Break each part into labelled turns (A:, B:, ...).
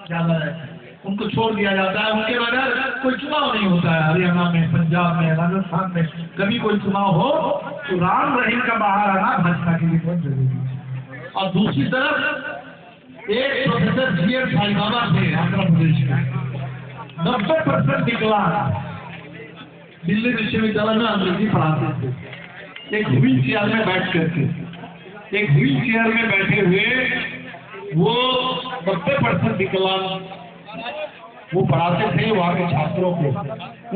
A: ज्यादा रहते हैं, उनको छोड़ दिया जाता है। उनके बगैर कोई चुनाव नहीं होता है। हरियाणा में, पंजाब में, राजस्थान में कभी कोई चुनाव हो तो राम रहीम का बाहर आना भाजपा के लिए बहुत जरूरी है। और दूसरी तरफ एक प्रोफेसर जी.एस. साईबाबा थे आंध्र प्रदेश में, 90% विकलांग, दिल्ली विश्वविद्यालय में अंग्रेजी पढ़ाते थे। एक व्हील चेयर में बैठ करके, एक व्हील चेयर में बैठे हुए वो 90% विकलांग वो पढ़ाते थे वहां के छात्रों को।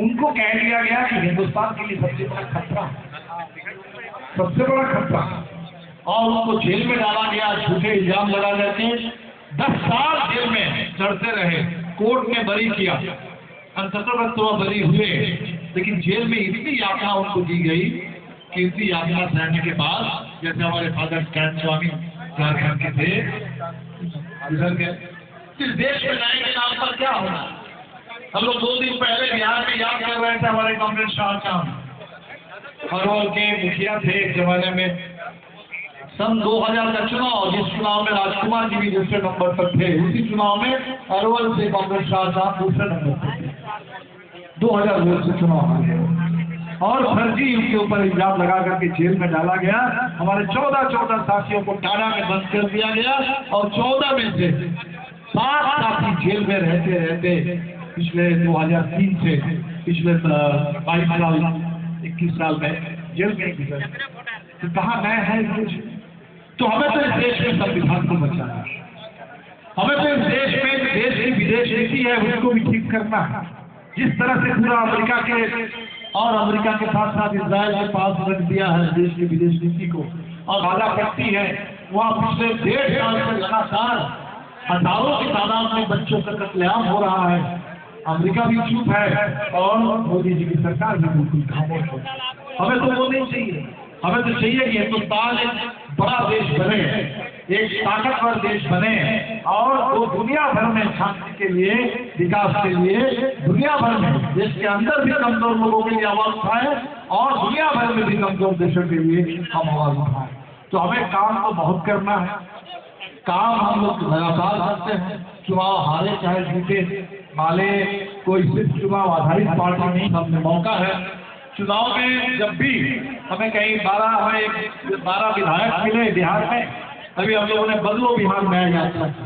A: उनको कह दिया गया कि हिंदुस्तान के लिए सबसे बड़ा खतरा, सबसे बड़ा खतरा, और उनको जेल में डाला गया। झूठे इल्जाम लगा करके 10 साल जेल में चढ़ते रहे। कोर्ट ने बरी किया, अंततः तो बरी हुए, लेकिन जेल में इतनी यातना उनको दी गई कि इतनी यातना सहने के बाद, जैसे हमारे फादर स्टैन स्वामी झारखंड के थे, इधर गए, इस देश में न्याय के नाम पर क्या होना। हम लोग 2 दिन पहले बिहार में याद कर रहे थे हमारे कांग्रेस शाहजहां अरवल के मुखिया थे एक जमाने में। सन 2000 का चुनाव, जिस चुनाव में राजकुमार जी भी दूसरे नंबर पर थे, उसी चुनाव में अरवल से कांग्रेस शाहजहां दूसरे नंबर पर थे। 2000 वोट से चुनाव आ गया और फर्जी उनके ऊपर इल्जाम लगा करके जेल में डाला गया। हमारे 14 साथियों को टाड़ा में बंद कर दिया गया और 14 में से 7 साथी जेल में रहते रहते पिछले 2003 से पिछले 22 साल 21 साल में जेल में गुजरे। तो कहाँ नया है कुछ? तो हमें तो इस देश में संविधान को बचाना है, हमें तो इस देश में देश की विदेश नीति है उसको भी ठीक करना है। जिस तरह से पूरा अमेरिका के और अमेरिका के साथ साथ इजराइल के पास रख दिया है देश की विदेश नीति को, और गाजा पट्टी है वहाँ पिछले 1.5 साल से लगातार हजारों की तादाद में बच्चों का कत्लेआम हो रहा है। अमेरिका भी चुप है और मोदी जी की सरकार भी बिल्कुल खामोश है। हमें तो वो नहीं चाहिए, हमें तो चाहिए कि हिंदुस्तान एक बड़ा देश बने, एक ताकतवर देश बने और वो दुनिया भर में शांति के लिए, विकास के लिए, दुनिया भर में देश के अंदर भी कमजोर लोगों के लिए आवाज उठाए और दुनिया भर में भी कमजोर देशों के लिए हम आवाज उठाएं। तो हमें काम तो बहुत करना है, काम हम लोग लगातार करते हैं। चुनाव हारे चाहे जीते, हाले कोई सिर्फ चुनाव आधारित पार्टी नहीं, हमने मौका है चुनाव में जब भी हमें कहीं 12 विधायक मिले बिहार में। अभी हम लोगों ने बदलो बिहार में यात्रा की,